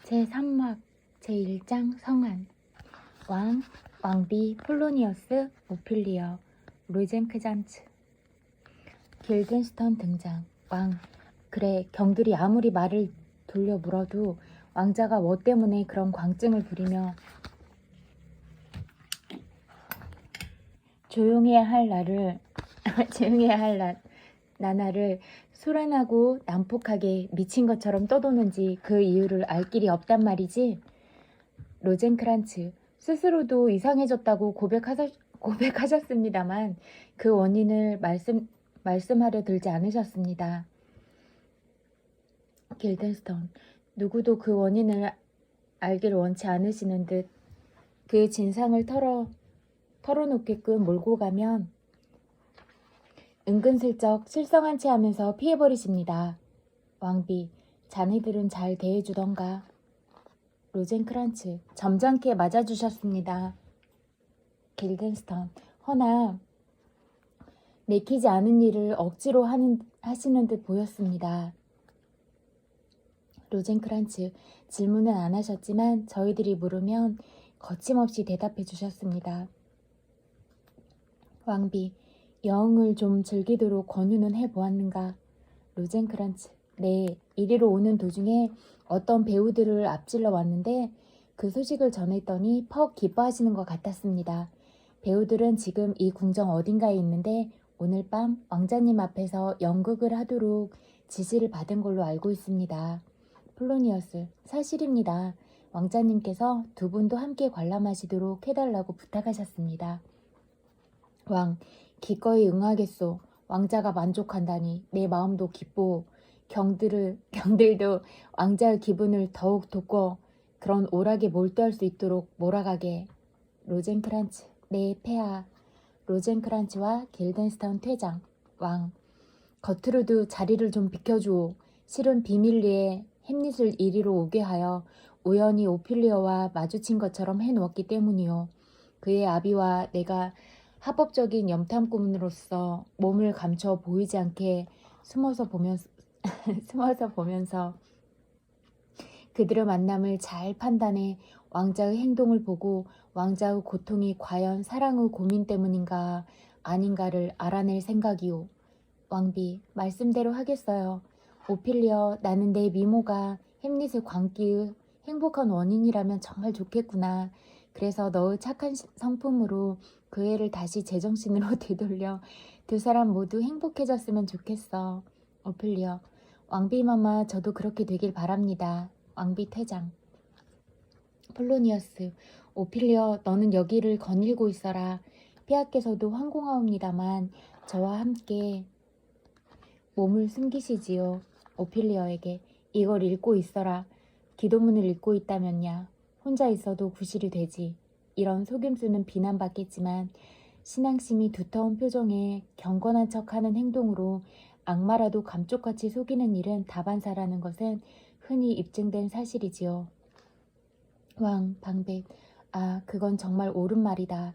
제3막 제1장 성안 왕비 폴로니어스 오피리어 로젠크잔츠 길든스턴 등장. 그래, 경들이 아무리 말을 돌려 물어도 왕자가 뭐 때문에 그런 광증을 부리며 조용해야 할 나나를 소란하고 난폭하게 미친 것처럼 떠도는지 그 이유를 알 길이 없단 말이지. 로젠크란츠 스스로도 이상해졌다고 고백하셨습니다만 그 원인을 말씀하려 들지 않으셨습니다. 길든스턴, 누구도 그 원인을 알기를 원치 않으시는 듯 그 진상을 털어놓게끔 몰고 가면 은근슬쩍 실성한 채 하면서 피해버리십니다. 왕비, 자네들은 잘 대해주던가. 로젠크란츠, 점잖게 맞아주셨습니다. 길든스턴, 허나 내키지 않은 일을 억지로 하시는 듯 보였습니다. 로젠크란츠, 질문은 안 하셨지만 저희들이 물으면 거침없이 대답해 주셨습니다. 왕비, 여흥을 좀 즐기도록 권유는 해보았는가? 로젠크란츠, 네, 이리로 오는 도중에 어떤 배우들을 앞질러 왔는데 그 소식을 전했더니 퍽 기뻐하시는 것 같았습니다. 배우들은 지금 이 궁정 어딘가에 있는데 오늘 밤 왕자님 앞에서 연극을 하도록 지시를 받은 걸로 알고 있습니다. 폴로니어스, 사실입니다. 왕자님께서 두 분도 함께 관람하시도록 해달라고 부탁하셨습니다. 왕, 기꺼이 응하겠소. 왕자가 만족한다니 내 마음도 기쁘오. 경들도 왕자의 기분을 더욱 돋궈 그런 오락에 몰두할 수 있도록 몰아가게. 로젠크란츠, 네 폐하. 로젠크란츠와 길든스턴 퇴장. 왕, 겉으로도 자리를 좀 비켜주오. 실은 비밀리에 햄릿을 이리로 오게 하여 우연히 오피리어와 마주친 것처럼 해놓았기 때문이오. 그의 아비와 내가 합법적인 염탐꾼으로서 몸을 감춰 보이지 않게 숨어서 보면서 그들의 만남을 잘 판단해 왕자의 행동을 보고 왕자의 고통이 과연 사랑의 고민 때문인가 아닌가를 알아낼 생각이오. 왕비, 말씀대로 하겠어요. 오피리어, 나는 내 미모가 햄릿의 광기의 행복한 원인이라면 정말 좋겠구나. 그래서 너의 착한 성품으로 그 애를 다시 제정신으로 되돌려 두 사람 모두 행복해졌으면 좋겠어. 오피리어, 왕비마마, 저도 그렇게 되길 바랍니다. 왕비 퇴장. 폴로니어스, 오피리어, 너는 여기를 거닐고 있어라. 폐하께서도 황공하옵니다만 저와 함께 몸을 숨기시지요. 오피리어에게 이걸 읽고 있어라. 기도문을 읽고 있다면야 혼자 있어도 구실이 되지. 이런 속임수는 비난받겠지만 신앙심이 두터운 표정에 경건한 척하는 행동으로 악마라도 감쪽같이 속이는 일은 다반사라는 것은 흔히 입증된 사실이지요. 왕, 방백, 아, 그건 정말 옳은 말이다.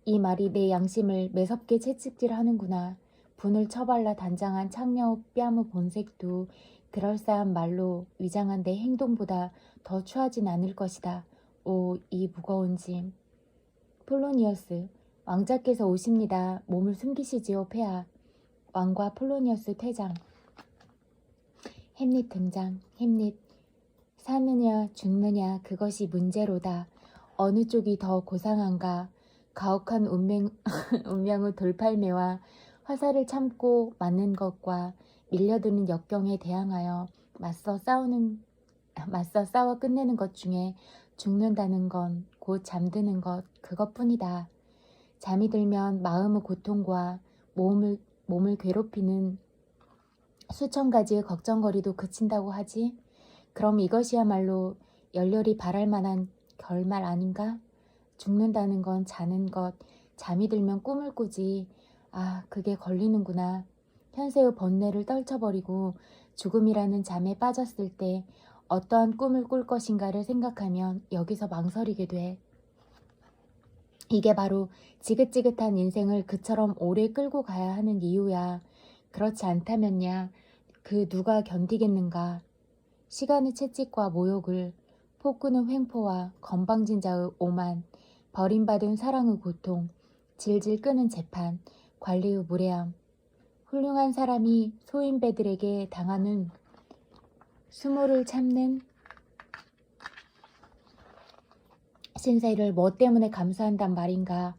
이 말이 내 양심을 매섭게 채찍질하는구나. 분을 처발라 단장한 창녀 뺨의 본색도 그럴싸한 말로 위장한 내 행동보다 더 추하진 않을 것이다. 오, 이 무거운 짐. 폴로니어스, 왕자께서 오십니다. 몸을 숨기시지요, 폐하. 왕과 폴로니어스 퇴장. 햄릿 등장. 햄릿, 사느냐 죽느냐 그것이 문제로다. 어느 쪽이 더 고상한가. 가혹한 운명의 돌팔매와 화살을 참고 맞는 것과 밀려드는 역경에 대항하여 맞서 싸워 끝내는 것 중에 죽는다는 건 곧 잠드는 것 그것뿐이다. 잠이 들면 마음의 고통과 몸을 괴롭히는 수천 가지의 걱정거리도 그친다고 하지. 그럼 이것이야말로 열렬히 바랄 만한 결말 아닌가? 죽는다는 건 자는 것, 잠이 들면 꿈을 꾸지. 아, 그게 걸리는구나. 현세의 번뇌를 떨쳐버리고 죽음이라는 잠에 빠졌을 때 어떠한 꿈을 꿀 것인가를 생각하면 여기서 망설이게 돼. 이게 바로 지긋지긋한 인생을 그처럼 오래 끌고 가야 하는 이유야. 그렇지 않다면야 그 누가 견디겠는가. 시간의 채찍과 모욕을 폭군의 횡포와 건방진자의 오만, 버림받은 사랑의 고통, 질질 끄는 재판, 관리의 무례함, 훌륭한 사람이 소인배들에게 당하는 수모를 참는 신세를 뭐 때문에 감수한단 말인가.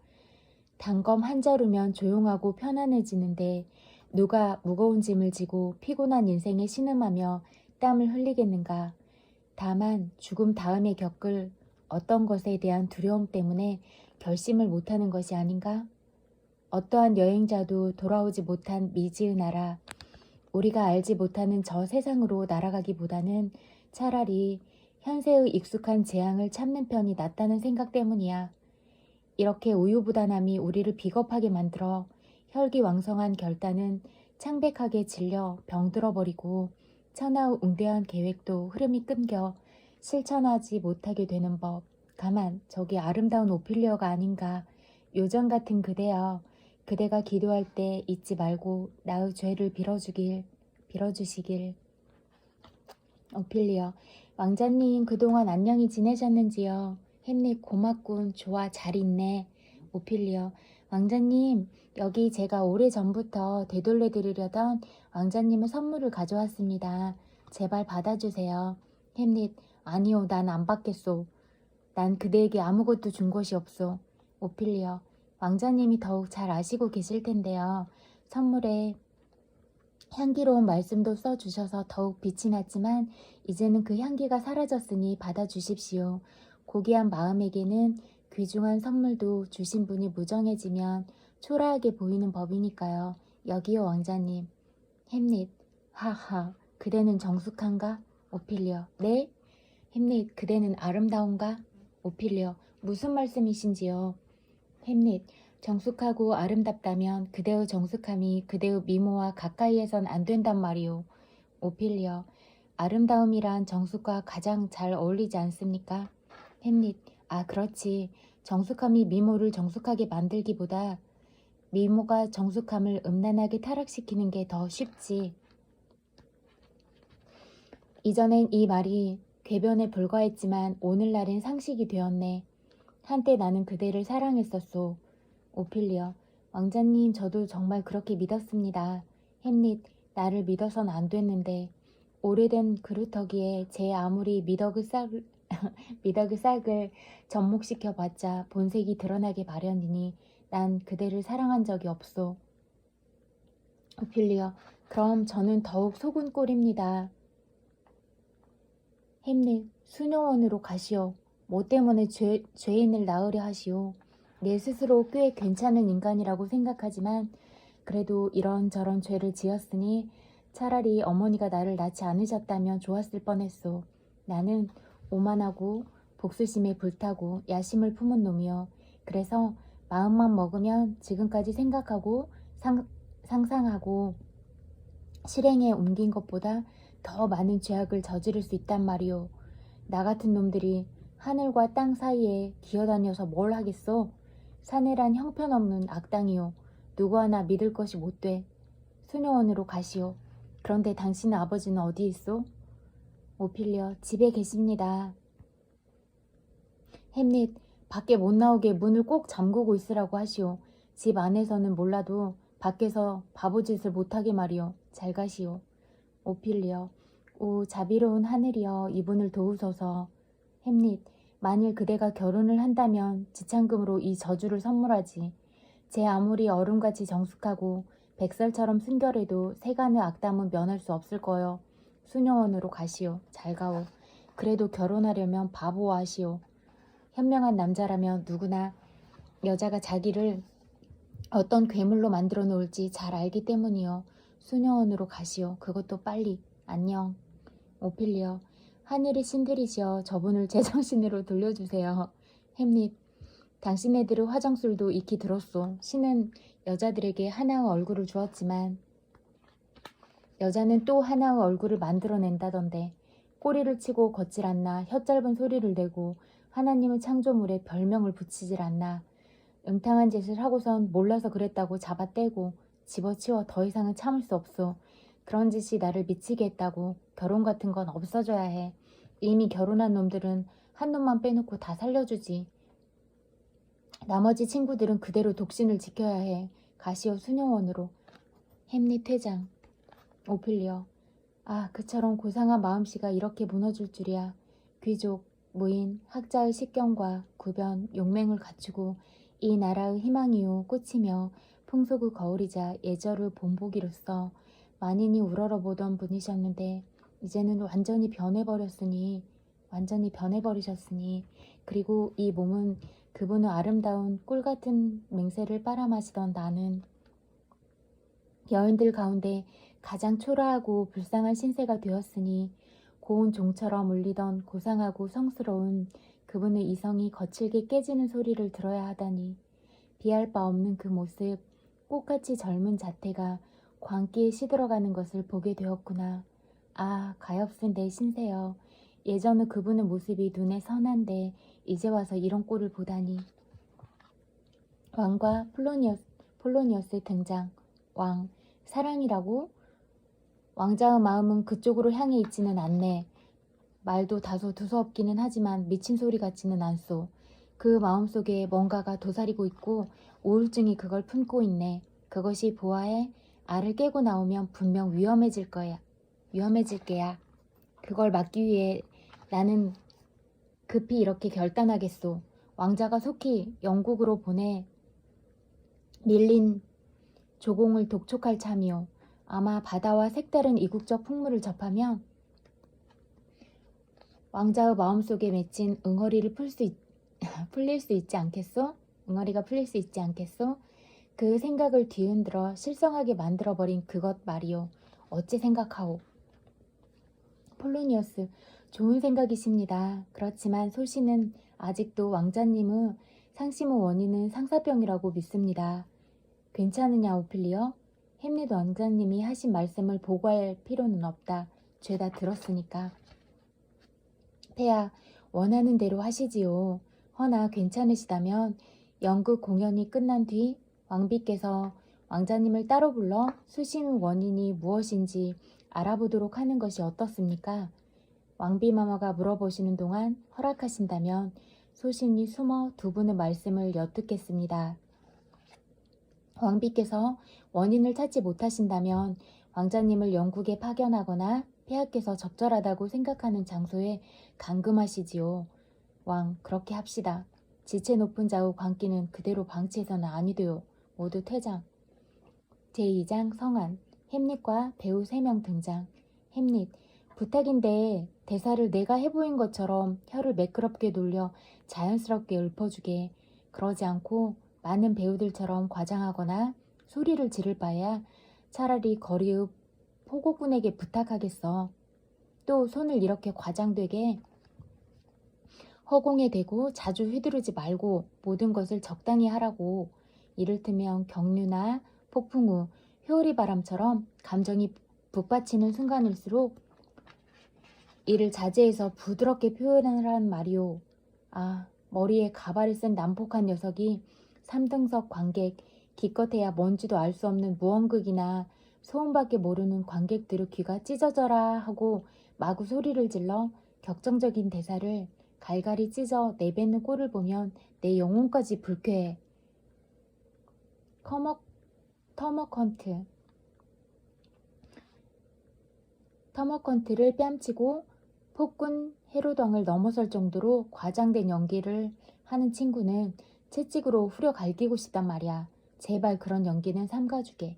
단검 한 자루면 조용하고 편안해지는데 누가 무거운 짐을 지고 피곤한 인생에 신음하며 땀을 흘리겠는가. 다만 죽음 다음에 겪을 어떤 것에 대한 두려움 때문에 결심을 못하는 것이 아닌가? 어떠한 여행자도 돌아오지 못한 미지의 나라, 우리가 알지 못하는 저 세상으로 날아가기보다는 차라리 현세의 익숙한 재앙을 참는 편이 낫다는 생각 때문이야. 이렇게 우유부단함이 우리를 비겁하게 만들어 혈기왕성한 결단은 창백하게 질려 병들어버리고 천하의 웅대한 계획도 흐름이 끊겨 실천하지 못하게 되는 법. 가만 저기 아름다운 오피리어가 아닌가. 요정 같은 그대여. 그대가 기도할 때 잊지 말고 나의 죄를 빌어주시길. 오피리어. 왕자님 그동안 안녕히 지내셨는지요? 햄릿 고맙군. 좋아 잘 있네. 오피리어. 왕자님 여기 제가 오래전부터 되돌려드리려던 왕자님의 선물을 가져왔습니다. 제발 받아주세요. 햄릿. 아니요 난 안 받겠소. 난 그대에게 아무것도 준 것이 없소. 오피리어. 왕자님이 더욱 잘 아시고 계실 텐데요. 선물에 향기로운 말씀도 써주셔서 더욱 빛이 났지만 이제는 그 향기가 사라졌으니 받아주십시오. 고귀한 마음에게는 귀중한 선물도 주신 분이 무정해지면 초라하게 보이는 법이니까요. 여기요 왕자님. 햄릿. 하하. 그대는 정숙한가? 오피리어. 네? 햄릿. 그대는 아름다운가? 오피리어. 무슨 말씀이신지요? 햄릿. 정숙하고 아름답다면 그대의 정숙함이 그대의 미모와 가까이에선 안 된단 말이오. 오피리어. 아름다움이란 정숙과 가장 잘 어울리지 않습니까? 햄릿. 아 그렇지. 정숙함이 미모를 정숙하게 만들기보다 미모가 정숙함을 음란하게 타락시키는 게 더 쉽지. 이전엔 이 말이 궤변에 불과했지만 오늘날엔 상식이 되었네. 한때 나는 그대를 사랑했었소. 오피리어. 왕자님 저도 정말 그렇게 믿었습니다. 햄릿. 나를 믿어선 안 됐는데 오래된 그루터기에 제 아무리 미덕의 싹을 접목시켜봤자 본색이 드러나게 마련이니 난 그대를 사랑한 적이 없소. 오피리어. 그럼 저는 더욱 속은 꼴입니다. 햄릿. 수녀원으로 가시오. 뭐 때문에 죄인을 낳으려 하시오. 내 스스로 꽤 괜찮은 인간이라고 생각하지만 그래도 이런저런 죄를 지었으니 차라리 어머니가 나를 낳지 않으셨다면 좋았을 뻔했소. 나는 오만하고 복수심에 불타고 야심을 품은 놈이요. 그래서 마음만 먹으면 지금까지 생각하고 상상하고 실행에 옮긴 것보다 더 많은 죄악을 저지를 수 있단 말이오. 나 같은 놈들이 하늘과 땅 사이에 기어다녀서 뭘 하겠소? 사내란 형편없는 악당이요. 누구 하나 믿을 것이 못 돼. 수녀원으로 가시오. 그런데 당신의 아버지는 어디 있소? 오피리어. 집에 계십니다. 햄릿. 밖에 못 나오게 문을 꼭 잠그고 있으라고 하시오. 집 안에서는 몰라도 밖에서 바보짓을 못하게 말이오. 잘 가시오. 오피리어. 오 자비로운 하늘이여 이분을 도우소서. 햄릿. 만일 그대가 결혼을 한다면 지참금으로 이 저주를 선물하지. 제 아무리 얼음같이 정숙하고 백설처럼 순결해도 세간의 악담은 면할 수 없을 거요. 수녀원으로 가시오. 잘 가오. 그래도 결혼하려면 바보하시오. 현명한 남자라면 누구나 여자가 자기를 어떤 괴물로 만들어 놓을지 잘 알기 때문이요. 수녀원으로 가시오. 그것도 빨리. 안녕. 오피리어. 하늘이 신들이시여 저분을 제정신으로 돌려주세요. 햄릿. 당신네들의 화장술도 익히 들었소. 신은 여자들에게 하나의 얼굴을 주었지만 여자는 또 하나의 얼굴을 만들어낸다던데 꼬리를 치고 걷질 않나 혀짧은 소리를 내고 하나님의 창조물에 별명을 붙이질 않나 음탕한 짓을 하고선 몰라서 그랬다고 잡아떼고 집어치워 더 이상은 참을 수 없소. 그런 짓이 나를 미치게 했다고 결혼 같은 건 없어져야 해. 이미 결혼한 놈들은 한 놈만 빼놓고 다 살려주지. 나머지 친구들은 그대로 독신을 지켜야 해. 가시오 수녀원으로. 햄릿 회장. 오피리어. 아, 그처럼 고상한 마음씨가 이렇게 무너질 줄이야. 귀족, 무인, 학자의 식견과 구변, 용맹을 갖추고 이 나라의 희망이요 꽃이며 풍속의 거울이자 예절의 본보기로서 만인이 우러러보던 분이셨는데 이제는 완전히 변해버리셨으니 그리고 이 몸은 그분의 아름다운 꿀같은 맹세를 빨아마시던 나는 여인들 가운데 가장 초라하고 불쌍한 신세가 되었으니 고운 종처럼 울리던 고상하고 성스러운 그분의 이성이 거칠게 깨지는 소리를 들어야 하다니 비할 바 없는 그 모습, 꽃같이 젊은 자태가 광기에 시들어가는 것을 보게 되었구나. 아, 가엾은 내 신세여. 예전의 그분의 모습이 눈에 선한데 이제 와서 이런 꼴을 보다니. 왕과 폴로니어스의 등장. 왕, 사랑이라고? 왕자의 마음은 그쪽으로 향해 있지는 않네. 말도 다소 두서없기는 하지만 미친 소리 같지는 않소. 그 마음속에 뭔가가 도사리고 있고 우울증이 그걸 품고 있네. 그것이 보아해 알을 깨고 나오면 분명 위험해질 게야. 그걸 막기 위해 나는 급히 이렇게 결단하겠소. 왕자가 속히 영국으로 보내 밀린 조공을 독촉할 참이오. 아마 바다와 색다른 이국적 풍물을 접하면 왕자의 마음속에 맺힌 응어리를 풀릴 수 있지 않겠소? 응어리가 풀릴 수 있지 않겠소? 그 생각을 뒤흔들어 실성하게 만들어버린 그것 말이오. 어찌 생각하오? 폴로니어스, 좋은 생각이십니다. 그렇지만 소신은 아직도 왕자님의 상심의 원인은 상사병이라고 믿습니다. 괜찮으냐 오피리어? 햄릿 왕자님이 하신 말씀을 보고할 필요는 없다. 죄다 들었으니까. 폐하, 원하는 대로 하시지요. 허나 괜찮으시다면 연극 공연이 끝난 뒤 왕비께서 왕자님을 따로 불러 수신의 원인이 무엇인지 알아보도록 하는 것이 어떻습니까? 왕비마마가 물어보시는 동안 허락하신다면 소신이 숨어 두 분의 말씀을 엿듣겠습니다. 왕비께서 원인을 찾지 못하신다면 왕자님을 영국에 파견하거나 폐하께서 적절하다고 생각하는 장소에 감금하시지요. 왕, 그렇게 합시다. 지체 높은 자의 광기는 그대로 방치해서는 아니되요. 모두 퇴장. 제2장 성안. 햄릿과 배우 3명 등장. 햄릿, 부탁인데 대사를 내가 해보인 것처럼 혀를 매끄럽게 놀려 자연스럽게 읊어주게. 그러지 않고 많은 배우들처럼 과장하거나 소리를 지를 바에야 차라리 거리의 포고꾼에게 부탁하겠어. 또 손을 이렇게 과장되게 허공에 대고 자주 휘두르지 말고 모든 것을 적당히 하라고. 이를테면 경류나 폭풍 후 효리 바람처럼 감정이 북받치는 순간일수록 이를 자제해서 부드럽게 표현하란 말이오. 아, 머리에 가발을 쓴 난폭한 녀석이 3등석 관객, 기껏해야 뭔지도 알 수 없는 무언극이나 소음밖에 모르는 관객들의 귀가 찢어져라 하고 마구 소리를 질러 격정적인 대사를 갈갈이 찢어 내뱉는 꼴을 보면 내 영혼까지 불쾌해. 터머컨트를 뺨치고 폭군 헤로덩을 넘어설 정도로 과장된 연기를 하는 친구는 채찍으로 후려 갈기고 싶단 말이야. 제발 그런 연기는 삼가주게.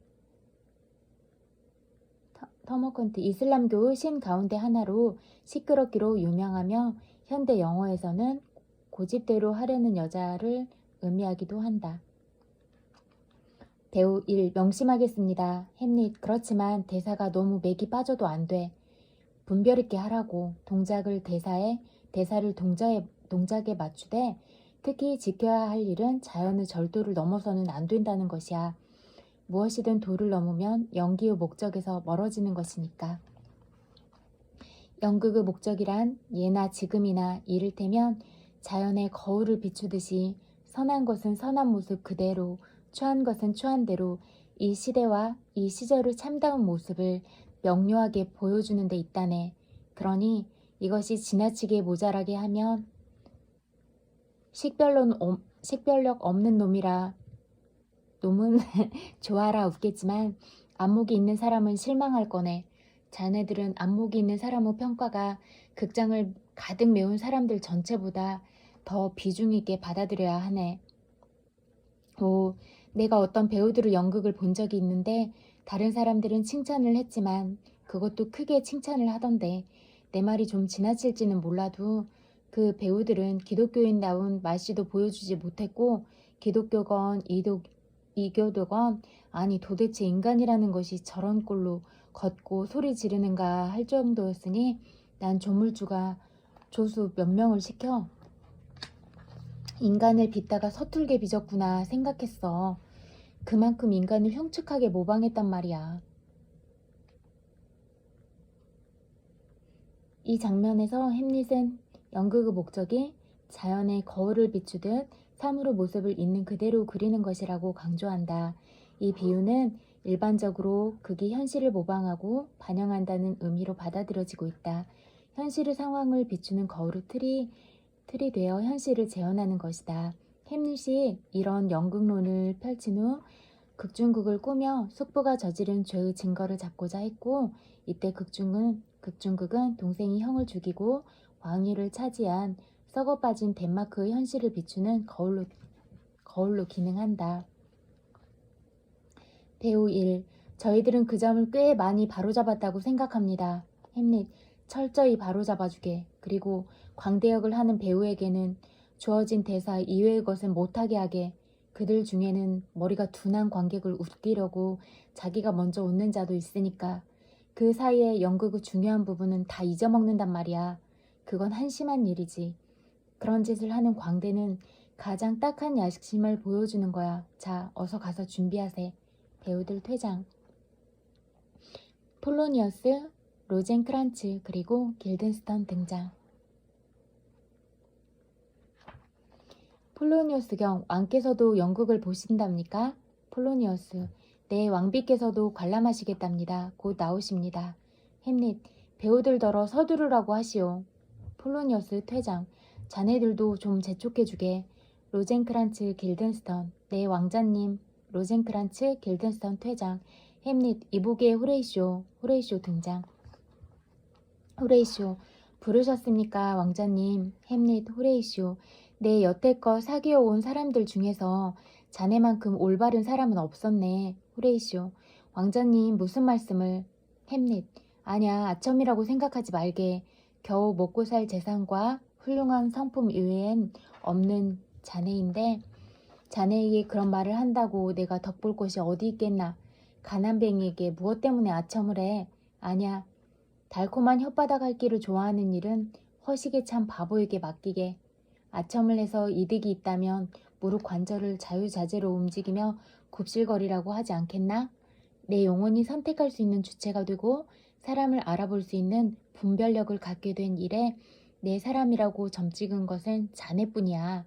터머컨트, 이슬람교의 신 가운데 하나로 시끄럽기로 유명하며 현대 영어에서는 고집대로 하려는 여자를 의미하기도 한다. 배우 1. 명심하겠습니다. 햄릿, 그렇지만 대사가 너무 맥이 빠져도 안 돼. 분별 있게 하라고. 동작을 대사를 동작에 맞추되 특히 지켜야 할 일은 자연의 절도를 넘어서는 안 된다는 것이야. 무엇이든 도를 넘으면 연기의 목적에서 멀어지는 것이니까. 연극의 목적이란 예나 지금이나 이를테면 자연의 거울을 비추듯이 선한 것은 선한 모습 그대로, 추한 것은 추한 대로 이 시대와 이 시절의 참다운 모습을 명료하게 보여주는 데 있다네. 그러니 이것이 지나치게 모자라게 하면 식별력 없는 놈은 좋아라 웃겠지만 안목이 있는 사람은 실망할 거네. 자네들은 안목이 있는 사람의 평가가 극장을 가득 메운 사람들 전체보다 더 비중 있게 받아들여야 하네. 오, 내가 어떤 배우들의 연극을 본 적이 있는데 다른 사람들은 칭찬을 했지만 그것도 크게 칭찬을 하던데 내 말이 좀 지나칠지는 몰라도 그 배우들은 기독교인다운 말씨도 보여주지 못했고 기독교건 이교도건 아니 도대체 인간이라는 것이 저런 꼴로 걷고 소리 지르는가 할 정도였으니 난 조물주가 조수 몇 명을 시켜 인간을 빚다가 서툴게 빚었구나 생각했어. 그만큼 인간을 흉측하게 모방했단 말이야. 이 장면에서 햄릿은 연극의 목적이 자연의 거울을 비추듯 삶으로 모습을 있는 그대로 그리는 것이라고 강조한다. 이 비유는 일반적으로 극이 현실을 모방하고 반영한다는 의미로 받아들여지고 있다. 현실의 상황을 비추는 거울의 틀이 되어 현실을 재현하는 것이다. 햄릿이 이런 연극론을 펼친 후 극중극을 꾸며 숙부가 저지른 죄의 증거를 잡고자 했고 이때 극중극은 동생이 형을 죽이고 왕위를 차지한 썩어 빠진 덴마크의 현실을 비추는 거울로 기능한다. 배우 1. 저희들은 그 점을 꽤 많이 바로잡았다고 생각합니다. 햄릿, 철저히 바로잡아주게. 그리고 광대역을 하는 배우에게는 주어진 대사 이외의 것은 못하게 하게. 그들 중에는 머리가 둔한 관객을 웃기려고 자기가 먼저 웃는 자도 있으니까 그 사이에 연극의 중요한 부분은 다 잊어먹는단 말이야. 그건 한심한 일이지. 그런 짓을 하는 광대는 가장 딱한 야심을 보여주는 거야. 자, 어서 가서 준비하세. 배우들 퇴장. 폴로니어스, 로젠크란츠 그리고 길든스턴 등장. 폴로니어스경, 왕께서도 연극을 보신답니까? 폴로니어스, 네, 왕비께서도 관람하시겠답니다. 곧 나오십니다. 햄릿, 배우들더러 서두르라고 하시오. 폴로니어스 퇴장, 자네들도 좀 재촉해주게. 로젠크란츠 길든스턴, 네, 왕자님. 로젠크란츠 길든스턴 퇴장. 햄릿, 이보게 호레이쇼 등장. 호레이쇼, 부르셨습니까 왕자님. 햄릿, 호레이쇼, 내 여태껏 사귀어 온 사람들 중에서 자네만큼 올바른 사람은 없었네. 호레이쇼, 왕자님 무슨 말씀을. 햄릿, 아냐, 아첨이라고 생각하지 말게. 겨우 먹고 살 재산과 훌륭한 성품 이외엔 없는 자네인데 자네에게 그런 말을 한다고 내가 덕볼 곳이 어디 있겠나. 가난뱅이에게 무엇 때문에 아첨을 해. 아냐, 달콤한 혓바닥 핥기를 좋아하는 일은 허식에 찬 바보에게 맡기게. 아첨을 해서 이득이 있다면 무릎 관절을 자유자재로 움직이며 굽실거리라고 하지 않겠나? 내 영혼이 선택할 수 있는 주체가 되고 사람을 알아볼 수 있는 분별력을 갖게 된 일에 내 사람이라고 점찍은 것은 자네뿐이야.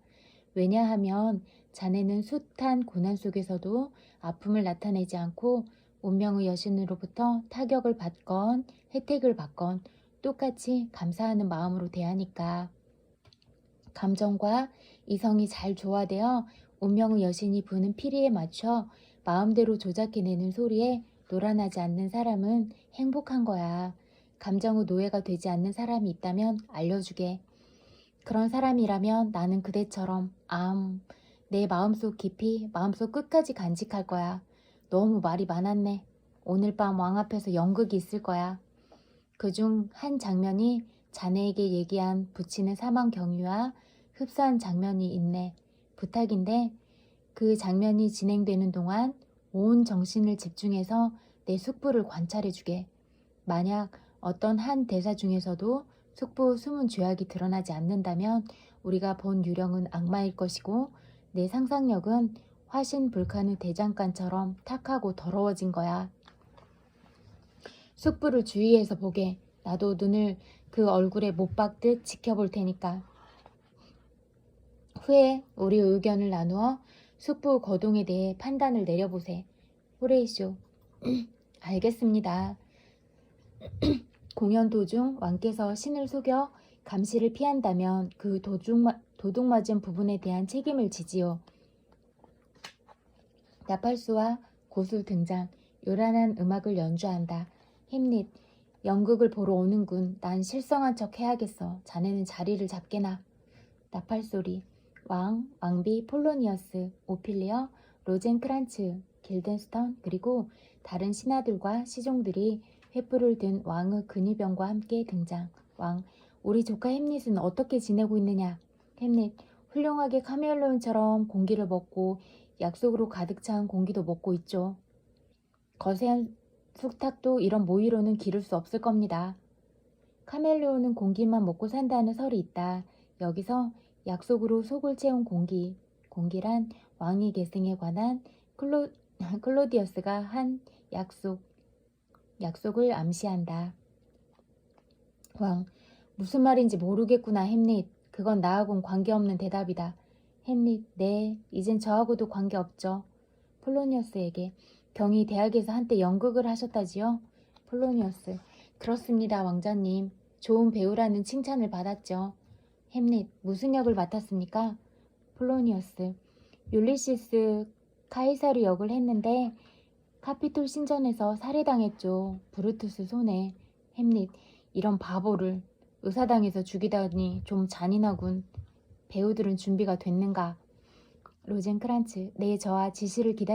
왜냐하면 자네는 숱한 고난 속에서도 아픔을 나타내지 않고 운명의 여신으로부터 타격을 받건 혜택을 받건 똑같이 감사하는 마음으로 대하니까. 감정과 이성이 잘 조화되어 운명의 여신이 부는 피리에 맞춰 마음대로 조작해내는 소리에 노란하지 않는 사람은 행복한 거야. 감정의 노예가 되지 않는 사람이 있다면 알려주게. 그런 사람이라면 나는 그대처럼 내 마음속 깊이 마음속 끝까지 간직할 거야. 너무 말이 많았네. 오늘 밤 왕 앞에서 연극이 있을 거야. 그중 한 장면이 자네에게 얘기한 부친의 사망 경위와 흡사한 장면이 있네. 부탁인데 그 장면이 진행되는 동안 온 정신을 집중해서 내 숙부를 관찰해주게. 만약 어떤 한 대사 중에서도 숙부 숨은 죄악이 드러나지 않는다면 우리가 본 유령은 악마일 것이고 내 상상력은 화신 불칸의 대장간처럼 탁하고 더러워진 거야. 숙부를 주의해서 보게. 나도 눈을 그 얼굴에 못 박듯 지켜볼 테니까. 후에 우리 의견을 나누어 숙부 거동에 대해 판단을 내려보세. 호레이쇼, 알겠습니다. 공연 도중 왕께서 신을 속여 감시를 피한다면 그 도둑맞은 부분에 대한 책임을 지지요. 나팔수와 고수 등장. 요란한 음악을 연주한다. 햄릿, 연극을 보러 오는군. 난 실성한 척 해야겠어. 자네는 자리를 잡게나. 나팔소리. 왕비, 폴로니어스, 오피리어, 로젠크란츠, 길덴스턴 그리고 다른 신하들과 시종들이 횃불을 든 왕의 근위병과 함께 등장. 우리 조카 햄릿은 어떻게 지내고 있느냐? 햄릿, 훌륭하게 카멜레온처럼 공기를 먹고 약속으로 가득 찬 공기도 먹고 있죠. 거세한 숙탁도 이런 모이로는 기를 수 없을 겁니다. 카멜레온은 공기만 먹고 산다는 설이 있다. 여기서 약속으로 속을 채운 공기란 왕위 계승에 관한 클로디어스가 한 약속을 암시한다. 무슨 말인지 모르겠구나 햄릿. 그건 나하고는 관계없는 대답이다. 햄릿, 네, 이젠 저하고도 관계없죠. 폴로니어스에게. 경희 대학에서 한때 연극을 하셨다지요? 폴로니어스, 그렇습니다 왕자님. 좋은 배우라는 칭찬을 받았죠. 햄릿, 무슨 역을 맡았습니까? 폴로니어스, 율리시스 카이사르 역을 했는데 카피톨 신전에서 살해당했죠. 브루투스 손에. 햄릿, 이런 바보를 의사당해서 죽이다니 좀 잔인하군. 배우들은 준비가 됐는가? 로젠크란츠, 네, 저와 지시를 기다리